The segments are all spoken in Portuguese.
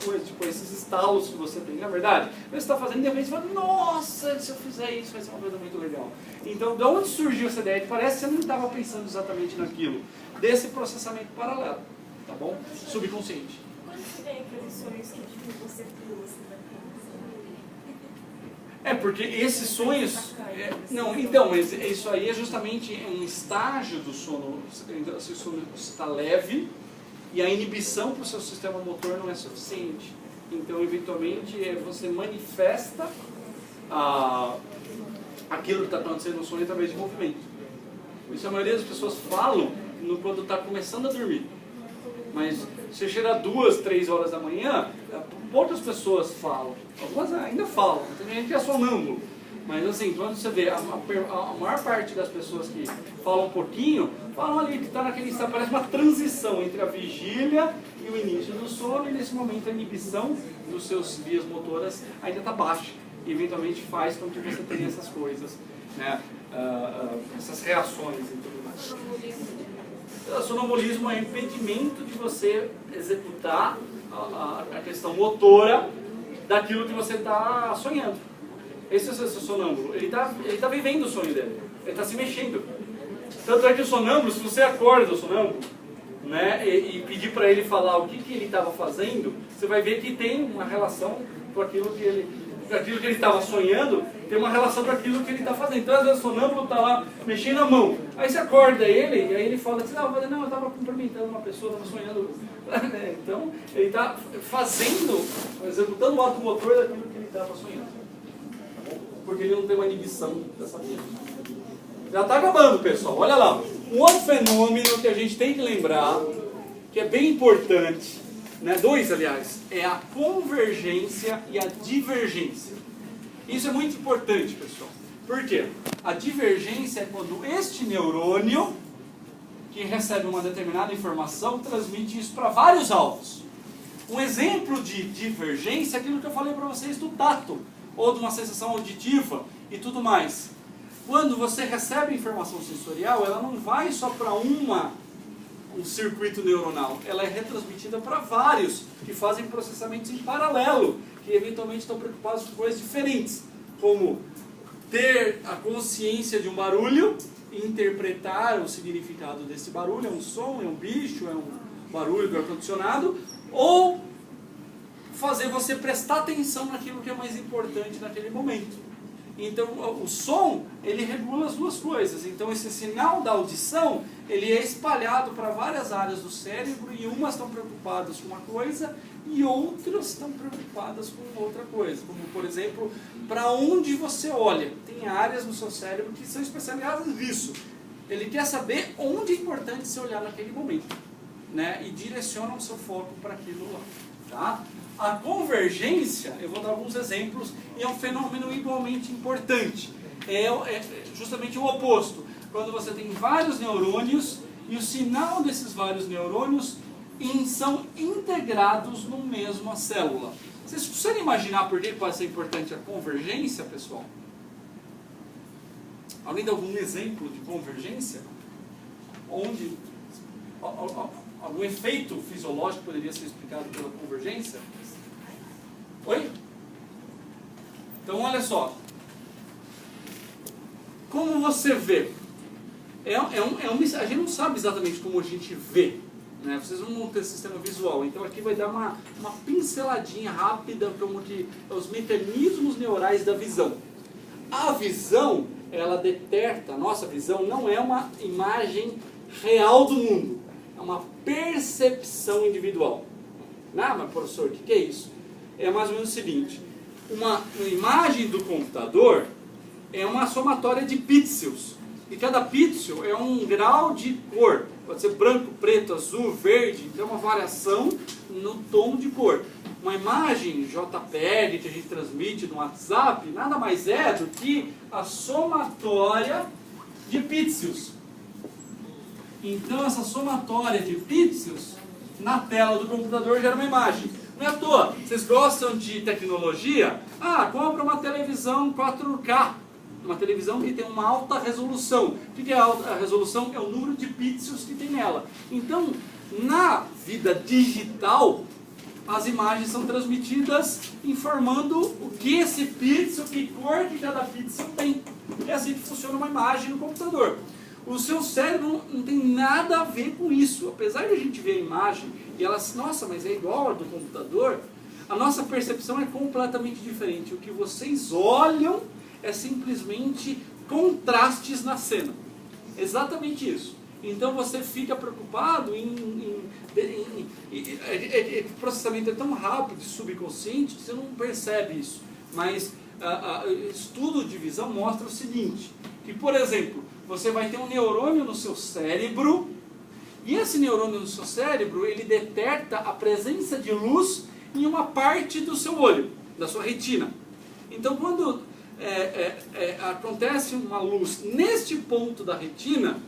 coisa, tipo esses estalos que você tem, na verdade. Você está fazendo, de repente você fala, nossa, se eu fizer isso vai ser uma coisa muito legal. Então, de onde surgiu essa ideia? Parece que você não estava pensando exatamente naquilo. Desse processamento paralelo, tá bom? Subconsciente. Quando você tem aqueles sonhos que você pula, você vai Porque esses sonhos... não, então, mas isso aí é justamente um estágio do sono. O sono está leve e a inibição para o seu sistema motor não é suficiente. Então, eventualmente, você manifesta aquilo que está acontecendo no sonho através de movimento. Por isso a maioria das pessoas falam quando está começando a dormir. Mas se chega a 2, 3 horas da manhã, poucas pessoas falam. Algumas ainda falam, tem gente que é sonâmbulo. Mas assim, quando você vê, a maior parte das pessoas que falam um pouquinho, falam ali que está naquele estado, parece uma transição entre a vigília e o início do sono, e nesse momento a inibição dos seus vias motoras ainda está baixa. E eventualmente faz com que você tenha essas coisas, né? Essas reações e tudo mais. O sonambulismo é impedimento de você executar a questão motora daquilo que você está sonhando. Esse é o seu sonâmbulo. Ele tá vivendo o sonho dele. Ele está se mexendo. Tanto é que o sonâmbulo, se você acorda o sonâmbulo, né, e pedir para ele falar o que ele estava fazendo, você vai ver que tem uma relação com aquilo que ele estava sonhando, tem uma relação com aquilo que ele está fazendo. Então, às vezes, o sonâmbulo está lá mexendo a mão. Aí você acorda ele, e aí ele fala assim, não, eu estava cumprimentando uma pessoa, estava sonhando. Então, ele está executando o ato motor daquilo que ele estava sonhando. Porque ele não tem uma inibição dessa vida. Já está acabando, pessoal. Olha lá. Um outro fenômeno que a gente tem que lembrar, que é bem importante, né? 2, aliás, é a convergência e a divergência. Isso é muito importante, pessoal. Por quê? A divergência é quando este neurônio, que recebe uma determinada informação, transmite isso para vários alvos. Um exemplo de divergência é aquilo que eu falei para vocês do tato, ou de uma sensação auditiva e tudo mais. Quando você recebe informação sensorial, ela não vai só para um circuito neuronal, ela é retransmitida para vários que fazem processamentos em paralelo, que eventualmente estão preocupados com coisas diferentes, como ter a consciência de um barulho e interpretar o significado desse barulho, é um som, é um bicho, é um barulho do ar-condicionado, ou fazer você prestar atenção naquilo que é mais importante naquele momento. Então, o som, ele regula as duas coisas. Então, esse sinal da audição, ele é espalhado para várias áreas do cérebro, e umas estão preocupadas com uma coisa e outras estão preocupadas com outra coisa. Como, por exemplo, para onde você olha. Tem áreas no seu cérebro que são especializadas nisso. Ele quer saber onde é importante você olhar naquele momento, né? E direciona o seu foco para aquilo lá. Tá? A convergência, eu vou dar alguns exemplos, e é um fenômeno igualmente importante. É justamente o oposto. Quando você tem vários neurônios e o sinal desses vários neurônios são integrados numa mesma célula. Vocês conseguem imaginar por que pode ser importante a convergência, pessoal? Alguém dá algum exemplo de convergência? Onde algum efeito fisiológico poderia ser explicado pela convergência? Oi? Então, olha só. Como você vê? A gente não sabe exatamente como a gente vê, né? Vocês vão ter sistema visual. Então, aqui vai dar uma pinceladinha rápida como que os mecanismos neurais da visão. A visão, ela detecta, a nossa visão não é uma imagem real do mundo. É uma percepção individual. Ah, mas professor, o que é isso? É mais ou menos o seguinte: uma imagem do computador é uma somatória de pixels. E cada pixel é um grau de cor. Pode ser branco, preto, azul, verde. Então é uma variação no tom de cor. Uma imagem JPEG que a gente transmite no WhatsApp nada mais é do que a somatória de pixels. Então essa somatória de pixels na tela do computador gera uma imagem. Não é à toa. Vocês gostam de tecnologia? Compra uma televisão 4K. Uma televisão que tem uma alta resolução. O que é a alta resolução? É o número de pixels que tem nela. Então, na vida digital, as imagens são transmitidas informando o que esse pixel, que cor que cada pixel tem. É assim que funciona uma imagem no computador. O seu cérebro não tem nada a ver com isso. Apesar de a gente ver a imagem e ela, nossa, mas é igual a do computador, a nossa percepção é completamente diferente. O que vocês olham é simplesmente contrastes na cena. Exatamente isso. Então você fica preocupado o processamento é tão rápido e subconsciente que você não percebe isso. Mas estudo de visão mostra o seguinte, que por exemplo, você vai ter um neurônio no seu cérebro, e esse neurônio no seu cérebro, ele detecta a presença de luz em uma parte do seu olho, da sua retina. Então quando acontece uma luz neste ponto da retina,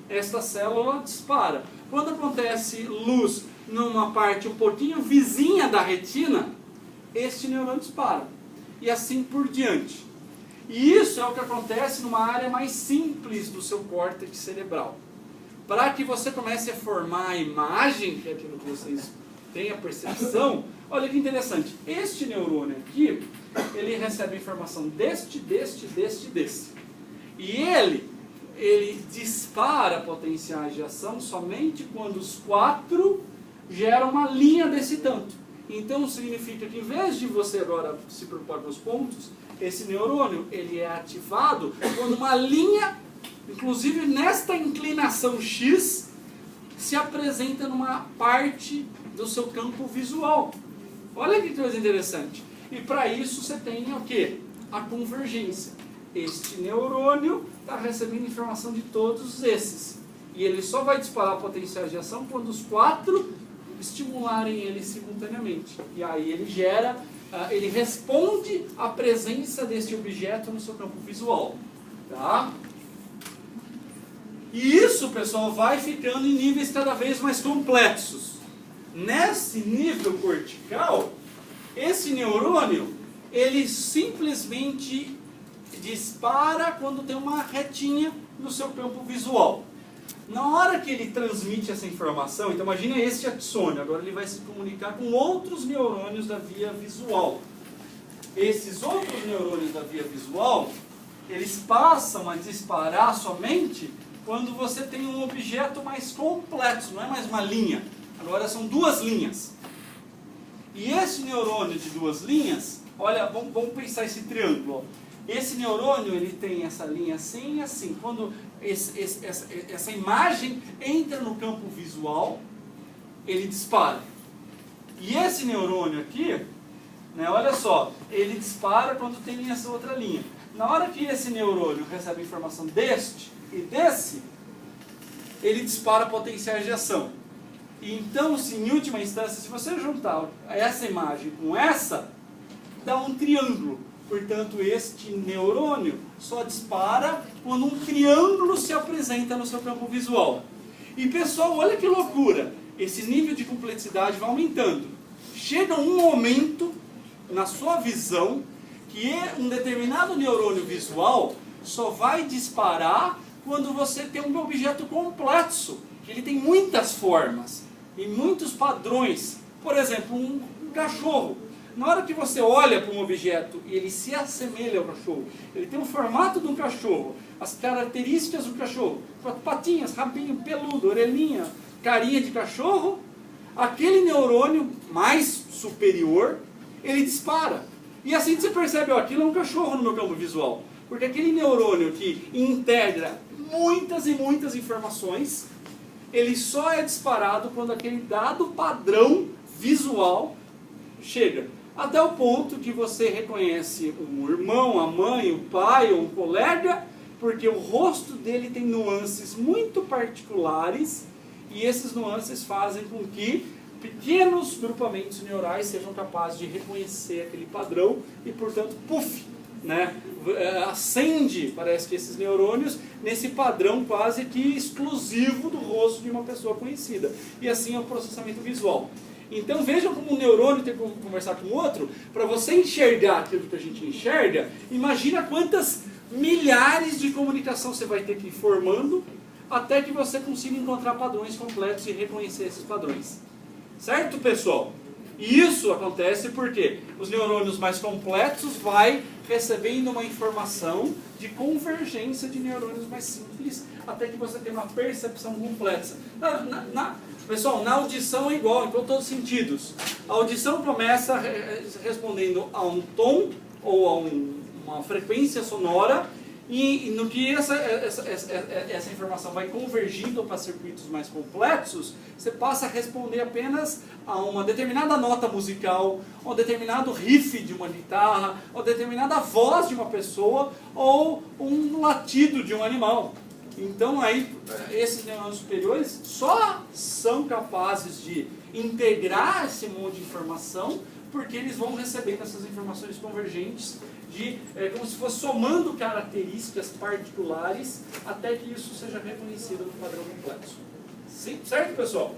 esta célula dispara. Quando acontece luz numa parte um pouquinho vizinha da retina, este neurônio dispara. E assim por diante. E isso é o que acontece numa área mais simples do seu córtex cerebral. Para que você comece a formar a imagem, que é aquilo que vocês têm a percepção, olha que interessante. Este neurônio aqui, ele recebe informação deste. E ele dispara potenciais de ação somente quando os 4 geram uma linha desse tanto. Então significa que em vez de você agora se preocupar com os pontos, esse neurônio ele é ativado quando uma linha, inclusive nesta inclinação X, se apresenta numa parte do seu campo visual. Olha que coisa interessante. E para isso você tem o quê? A convergência. Este neurônio está recebendo informação de todos esses. E ele só vai disparar potenciais de ação quando os 4 estimularem ele simultaneamente. E aí ele gera, ele responde à presença deste objeto no seu campo visual. Tá? E isso, pessoal, vai ficando em níveis cada vez mais complexos. Nesse nível cortical, esse neurônio, ele simplesmente dispara quando tem uma retinha no seu campo visual. Na hora que ele transmite essa informação, então imagina este axônio, agora ele vai se comunicar com outros neurônios da via visual. Esses outros neurônios da via visual, eles passam a disparar somente quando você tem um objeto mais complexo, não é mais uma linha, agora são 2 linhas. E esse neurônio de 2 linhas, olha, vamos pensar esse triângulo, ó. Esse neurônio ele tem essa linha assim e assim. Quando essa imagem entra no campo visual, ele dispara. E esse neurônio aqui, né, olha só, ele dispara quando tem essa outra linha. Na hora que esse neurônio recebe a informação deste e desse, ele dispara potenciais de ação. E então, em última instância, se você juntar essa imagem com essa, dá um triângulo. Portanto, este neurônio só dispara quando um triângulo se apresenta no seu campo visual. E pessoal, olha que loucura! Esse nível de complexidade vai aumentando. Chega um momento na sua visão que um determinado neurônio visual só vai disparar quando você tem um objeto complexo. Ele tem muitas formas e muitos padrões. Por exemplo, um cachorro. Na hora que você olha para um objeto e ele se assemelha ao cachorro, ele tem o formato de um cachorro, as características do cachorro, patinhas, rabinho peludo, orelhinha, carinha de cachorro, aquele neurônio mais superior, ele dispara. E assim você percebe, ó, aquilo é um cachorro no meu campo visual. Porque aquele neurônio que integra muitas e muitas informações, ele só é disparado quando aquele dado padrão visual chega. Até o ponto que você reconhece um irmão, a mãe, o pai ou um colega, porque o rosto dele tem nuances muito particulares e esses nuances fazem com que pequenos grupamentos neurais sejam capazes de reconhecer aquele padrão e, portanto, puff, né, acende, parece que esses neurônios, nesse padrão quase que exclusivo do rosto de uma pessoa conhecida. E assim é o processamento visual. Então vejam como um neurônio tem que conversar com o outro. Para você enxergar aquilo que a gente enxerga, imagina quantas milhares de comunicação você vai ter que ir formando até que você consiga encontrar padrões completos e reconhecer esses padrões. Certo, pessoal? E isso acontece porque os neurônios mais complexos vai recebendo uma informação de convergência de neurônios mais simples, até que você tem uma percepção complexa. Pessoal, na audição é igual, em todos os sentidos. A audição começa respondendo a um tom ou a uma frequência sonora, e no que essa informação vai convergindo para circuitos mais complexos, você passa a responder apenas a uma determinada nota musical, a um determinado riff de uma guitarra, a uma determinada voz de uma pessoa, ou um latido de um animal. Então aí, esses neurônios superiores só são capazes de integrar esse monte de informação porque eles vão recebendo essas informações convergentes como se fosse somando características particulares até que isso seja reconhecido no padrão complexo. Sim, certo, pessoal?